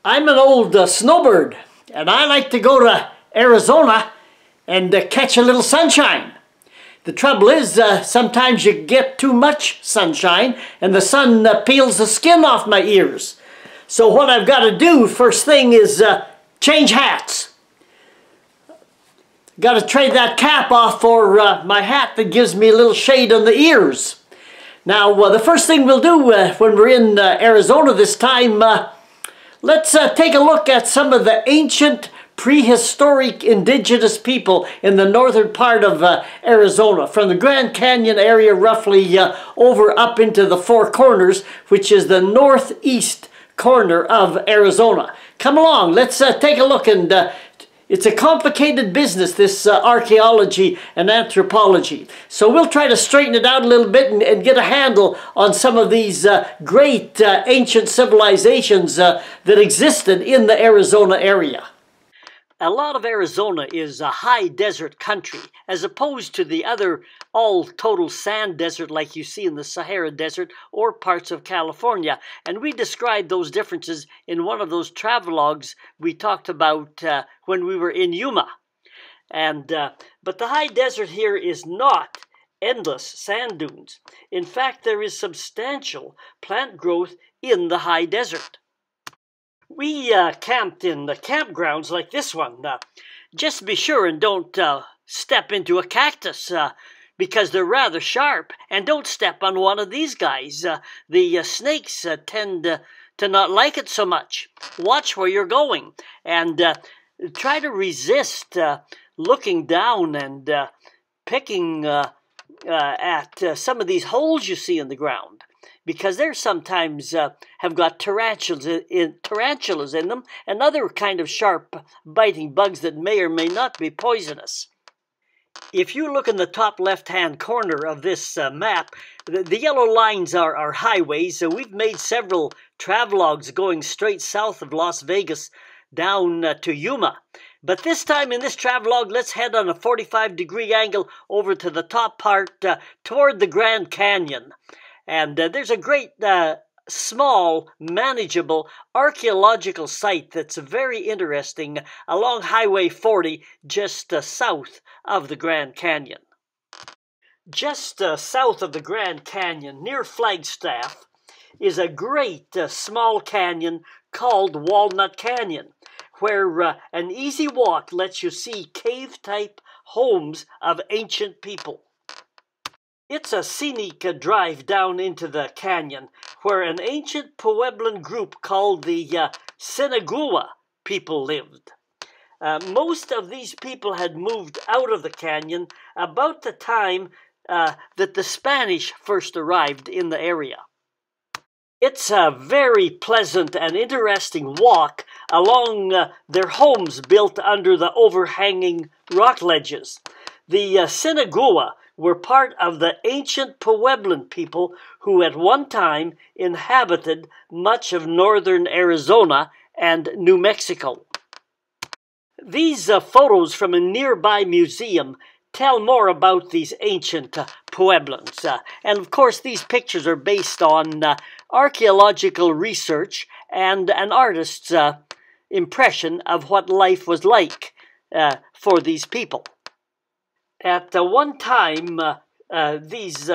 I'm an old snowbird, and I like to go to Arizona and catch a little sunshine. The trouble is, sometimes you get too much sunshine and the sun peels the skin off my ears. So what I've got to do first thing is change hats. Got to trade that cap off for my hat that gives me a little shade on the ears. Now, the first thing we'll do when we're in Arizona this time, let's take a look at some of the ancient prehistoric indigenous people in the northern part of Arizona, from the Grand Canyon area roughly over up into the Four Corners, which is the northeast corner of Arizona. Come along, let's take a look. And it's a complicated business, this archaeology and anthropology. So we'll try to straighten it out a little bit and get a handle on some of these great ancient civilizations that existed in the Arizona area. A lot of Arizona is a high desert country, as opposed to the other all-total sand desert like you see in the Sahara Desert or parts of California. And we described those differences in one of those travelogues we talked about when we were in Yuma. But the high desert here is not endless sand dunes. In fact, there is substantial plant growth in the high desert. We camped in the campgrounds like this one. Just be sure and don't step into a cactus because they're rather sharp. And don't step on one of these guys. The snakes tend to not like it so much. Watch where you're going and try to resist looking down and picking at some of these holes you see in the ground, because they sometimes have got tarantulas in them and other kind of sharp biting bugs that may or may not be poisonous. If you look in the top left-hand corner of this map, the yellow lines are highways. So we've made several travelogues going straight south of Las Vegas down to Yuma. But this time in this travelogue, let's head on a 45-degree angle over to the top part toward the Grand Canyon. And there's a great, small, manageable archaeological site that's very interesting along Highway 40, just south of the Grand Canyon. Just south of the Grand Canyon, near Flagstaff, is a great small canyon called Walnut Canyon, where an easy walk lets you see cave-type homes of ancient people. It's a scenic drive down into the canyon where an ancient Pueblan group called the Sinagua people lived. Most of these people had moved out of the canyon about the time that the Spanish first arrived in the area. It's a very pleasant and interesting walk along their homes built under the overhanging rock ledges. The Sinagua were part of the ancient Pueblan people who at one time inhabited much of northern Arizona and New Mexico. These photos from a nearby museum tell more about these ancient Pueblans. And of course, these pictures are based on archaeological research and an artist's impression of what life was like for these people. At one time, these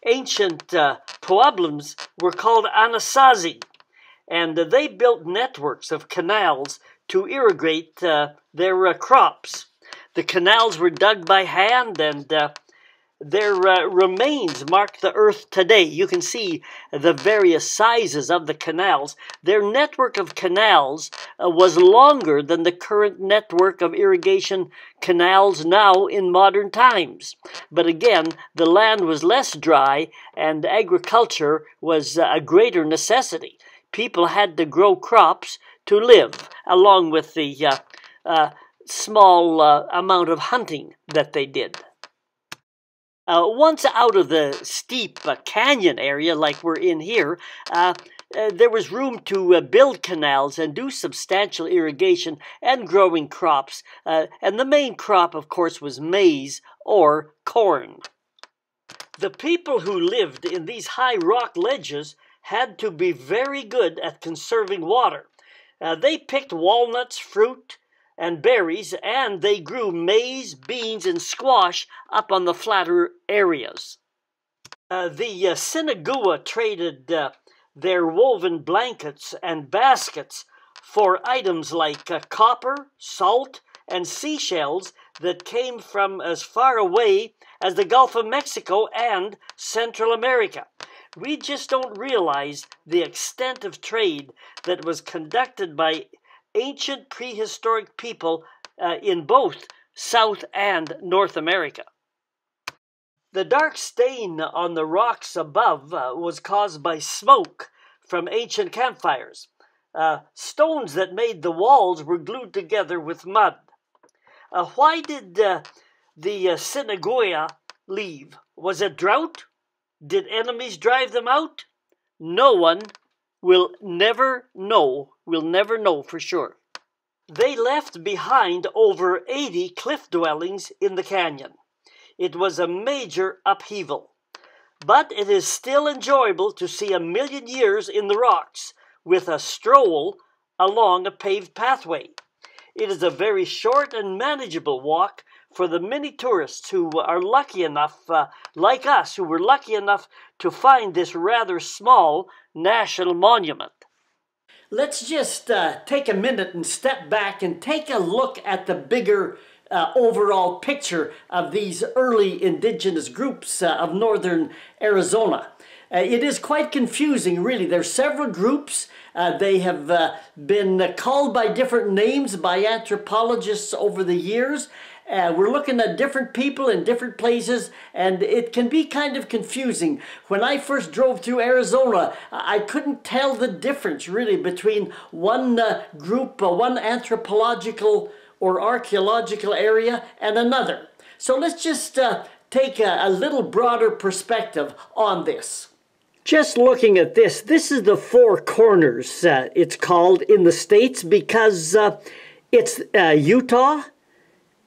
ancient Pueblans were called Anasazi, and they built networks of canals to irrigate their crops. The canals were dug by hand, and their remains mark the earth today. You can see the various sizes of the canals. Their network of canals was longer than the current network of irrigation canals now in modern times. But again, the land was less dry and agriculture was a greater necessity. People had to grow crops to live, along with the small amount of hunting that they did. Once out of the steep canyon area like we're in here, there was room to build canals and do substantial irrigation and growing crops. And the main crop, of course, was maize or corn. The people who lived in these high rock ledges had to be very good at conserving water. They picked walnuts, fruit, and berries, and they grew maize, beans, and squash up on the flatter areas. The Sinagua traded their woven blankets and baskets for items like copper, salt, and seashells that came from as far away as the Gulf of Mexico and Central America. We just don't realize the extent of trade that was conducted by ancient prehistoric people in both South and North America. The dark stain on the rocks above was caused by smoke from ancient campfires. Stones that made the walls were glued together with mud. Why did the Sinagua leave? Was it drought? Did enemies drive them out? No one will never know. We'll never know for sure. They left behind over 80 cliff dwellings in the canyon. It was a major upheaval, but it is still enjoyable to see a million years in the rocks with a stroll along a paved pathway. It is a very short and manageable walk for the many tourists who are lucky enough, like us, who were lucky enough to find this rather small national monument. Let's just take a minute and step back and take a look at the bigger overall picture of these early indigenous groups of northern Arizona. It is quite confusing, really. There's several groups. They have been called by different names by anthropologists over the years. We're looking at different people in different places, and it can be kind of confusing. When I first drove through Arizona, I couldn't tell the difference, really, between one group, one anthropological or archaeological area and another. So let's just take a little broader perspective on this. Just looking at this is the Four Corners, it's called in the States, because it's Utah.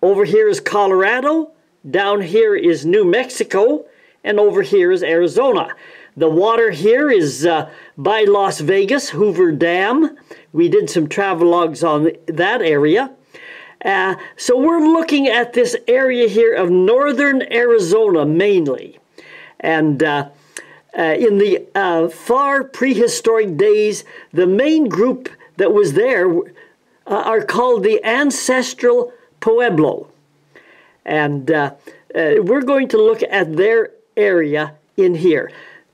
Over here is Colorado, down here is New Mexico, and over here is Arizona. The water here is by Las Vegas, Hoover Dam. We did some travelogues on that area. So we're looking at this area here of northern Arizona mainly. And in the far prehistoric days, the main group that was there are called the Ancestral Pueblo. And we're going to look at their area in here.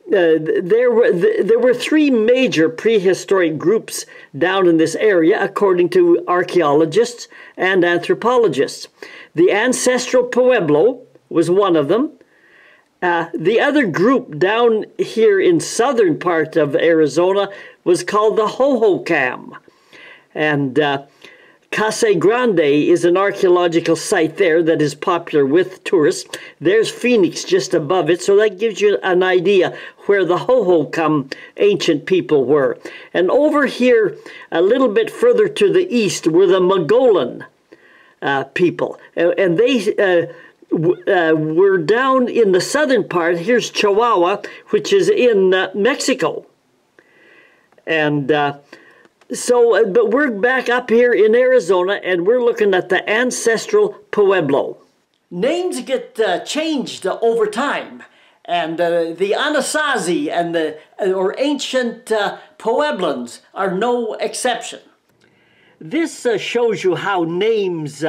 There were three major prehistoric groups down in this area, according to archaeologists and anthropologists. The Ancestral Pueblo was one of them. The other group down here in southern part of Arizona was called the Hohokam. And Casa Grande is an archaeological site there that is popular with tourists. There's Phoenix just above it, so that gives you an idea where the Hohokam ancient people were. And over here, a little bit further to the east, were the Mogollon people. And they were down in the southern part. Here's Chihuahua, which is in Mexico. And but we're back up here in Arizona, and we're looking at the Ancestral Pueblo. Names get changed over time, and the Anasazi and or ancient Pueblans are no exception. This shows you how names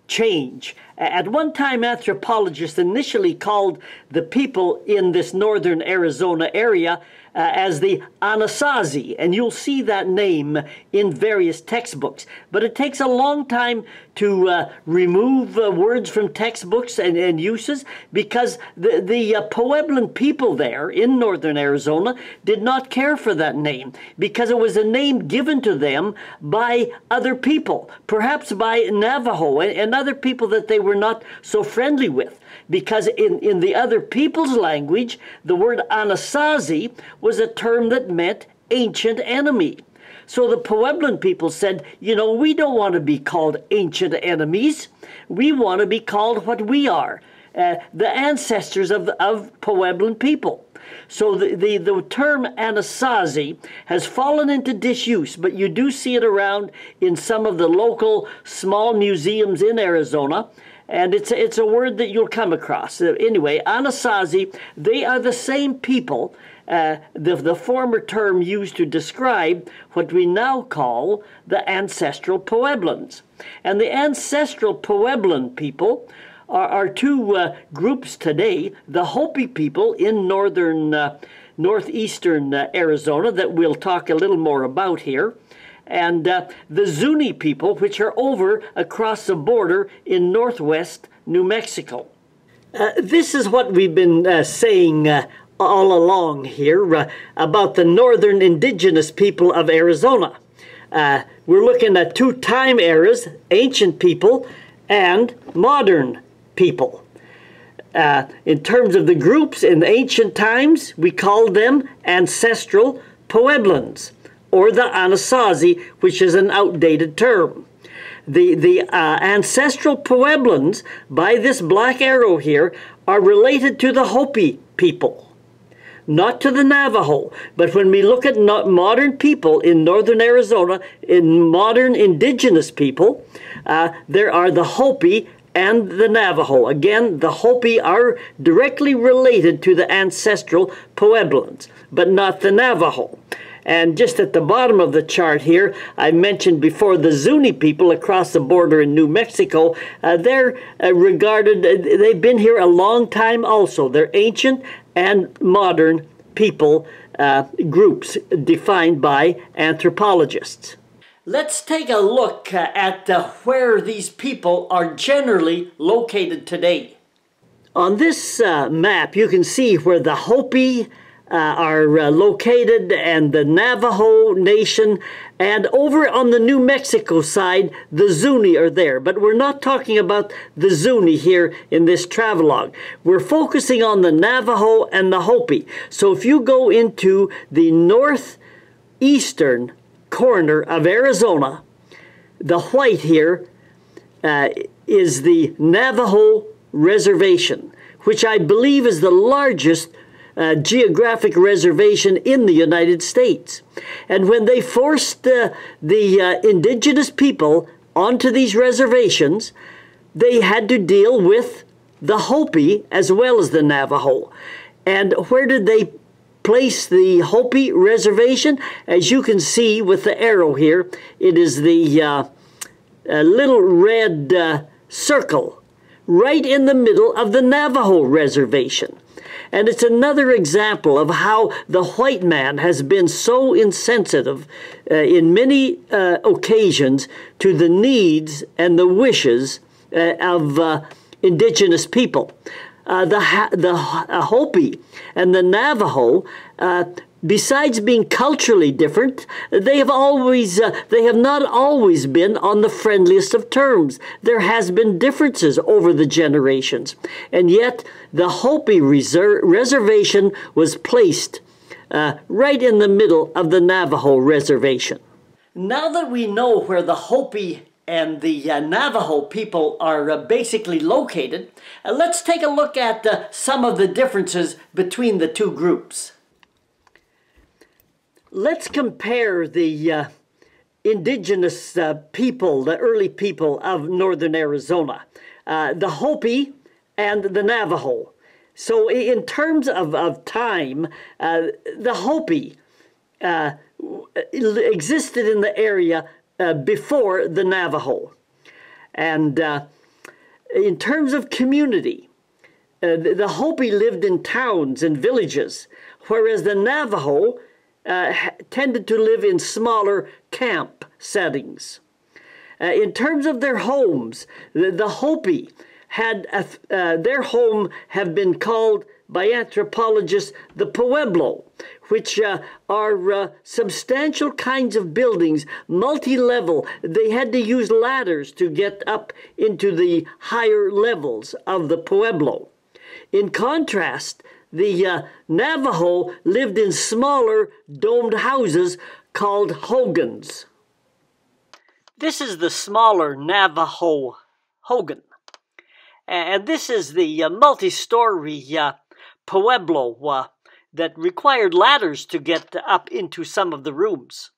change. At one time, anthropologists initially called the people in this northern Arizona area as the Anasazi, and you'll see that name in various textbooks. But it takes a long time to remove words from textbooks and uses, because the Pueblan people there in northern Arizona did not care for that name, because it was a name given to them by other people, perhaps by Navajo and other people that they were not so friendly with. Because in the other people's language, the word Anasazi was a term that meant ancient enemy. So the Pueblan people said, you know, we don't want to be called ancient enemies. We want to be called what we are, the ancestors of Pueblan people. So the term Anasazi has fallen into disuse, but you do see it around in some of the local small museums in Arizona, and it's a word that you'll come across. Anyway, Anasazi, they are the same people, the former term used to describe what we now call the Ancestral Pueblans. And the Ancestral Pueblan people are two groups today: the Hopi people in northeastern Arizona, that we'll talk a little more about here, and the Zuni people, which are over across the border in northwest New Mexico. This is what we've been saying all along here about the northern indigenous people of Arizona. We're looking at two time eras: ancient people and modern people. In terms of the groups, in ancient times, we called them Ancestral Pueblans, or the Anasazi, which is an outdated term. The Ancestral Pueblans, by this black arrow here, are related to the Hopi people, not to the Navajo. But when we look at modern people in northern Arizona, in modern indigenous people, there are the Hopi and the Navajo. Again, the Hopi are directly related to the Ancestral Pueblans, but not the Navajo. And just at the bottom of the chart here, I mentioned before the Zuni people across the border in New Mexico. They're regarded, they've been here a long time also. They're ancient and modern people groups defined by anthropologists. Let's take a look at where these people are generally located today. On this map, you can see where the Hopi are located, and the Navajo Nation, and over on the New Mexico side, the Zuni are there. But we're not talking about the Zuni here in this travelogue. We're focusing on the Navajo and the Hopi. So if you go into the northeastern corner of Arizona, the white here is the Navajo Reservation, which I believe is the largest geographic reservation in the United States. And when they forced the indigenous people onto these reservations, they had to deal with the Hopi as well as the Navajo. And where did they place the Hopi reservation? As you can see with the arrow here, it is the little red circle right in the middle of the Navajo reservation. And it's another example of how the white man has been so insensitive in many occasions to the needs and the wishes of indigenous people. The Hopi and the Navajo, besides being culturally different, they have not always been on the friendliest of terms. There has been differences over the generations, and yet the Hopi reservation was placed right in the middle of the Navajo reservation. Now that we know where the Hopi and the Navajo people are basically located, let's take a look at some of the differences between the two groups. Let's compare the indigenous people, the early people of northern Arizona, the Hopi and the Navajo. So in terms of time, the Hopi existed in the area before the Navajo. And in terms of community, the Hopi lived in towns and villages, whereas the Navajo tended to live in smaller camp settings. In terms of their homes, the Hopi had their home have been called by anthropologists the Pueblo, which are substantial kinds of buildings, multi-level. They had to use ladders to get up into the higher levels of the Pueblo. In contrast, the Navajo lived in smaller domed houses called hogans. This is the smaller Navajo hogan. And this is the multi-story Pueblo that required ladders to get up into some of the rooms.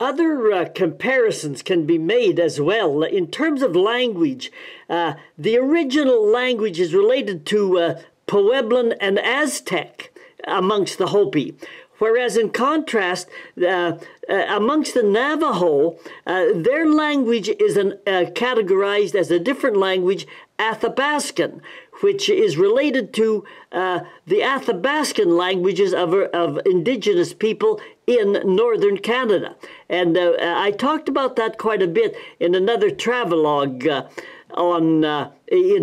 Other comparisons can be made as well. In terms of language, the original language is related to Pueblan and Aztec amongst the Hopi. Whereas in contrast, amongst the Navajo, their language is categorized as a different language, Athabascan, which is related to the Athabascan languages of indigenous people in northern Canada. And I talked about that quite a bit in another travelogue in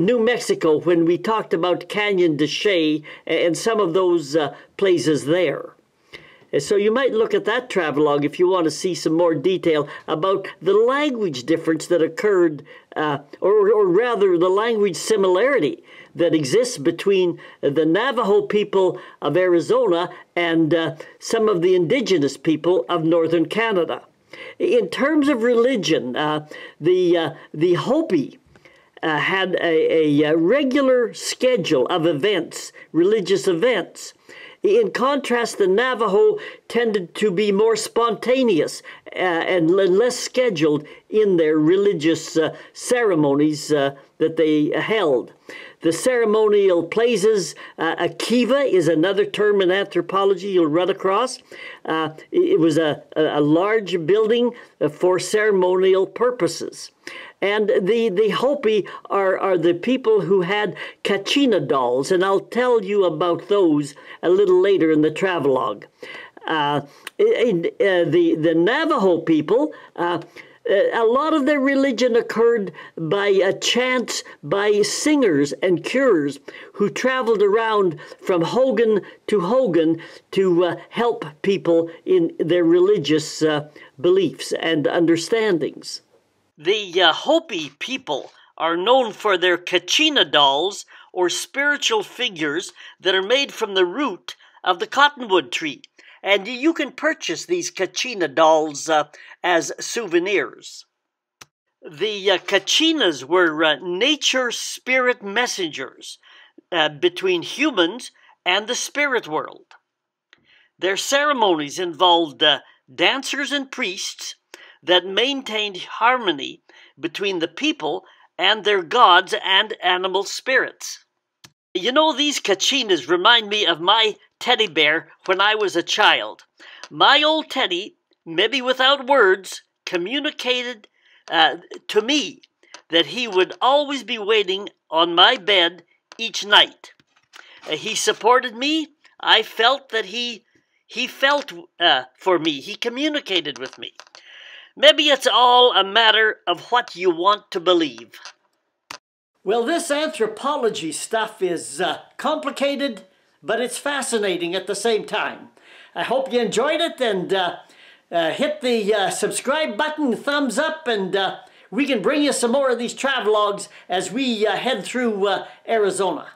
New Mexico when we talked about Canyon de Chelly and some of those places there. So you might look at that travelogue if you want to see some more detail about the language difference that occurred, or rather the language similarity that exists between the Navajo people of Arizona and some of the indigenous people of northern Canada. In terms of religion, the Hopi had a regular schedule of events, religious events. In contrast, the Navajo tended to be more spontaneous and less scheduled in their religious ceremonies that they held. The ceremonial places, a kiva is another term in anthropology you'll run across. It was a large building for ceremonial purposes. And the Hopi are the people who had kachina dolls, and I'll tell you about those a little later in the travelogue. The Navajo people, a lot of their religion occurred by chants by singers and curers who traveled around from Hogan to help people in their religious beliefs and understandings. The Hopi people are known for their kachina dolls, or spiritual figures that are made from the root of the cottonwood tree. And you can purchase these kachina dolls as souvenirs. The kachinas were nature spirit messengers between humans and the spirit world. Their ceremonies involved dancers and priests that maintained harmony between the people and their gods and animal spirits. You know, these kachinas remind me of my teddy bear when I was a child. My old teddy, maybe without words, communicated to me that he would always be waiting on my bed each night. He supported me. I felt that he felt for me. He communicated with me. Maybe it's all a matter of what you want to believe. Well, this anthropology stuff is complicated, but it's fascinating at the same time. I hope you enjoyed it, and hit the subscribe button, thumbs up, and we can bring you some more of these travelogues as we head through Arizona.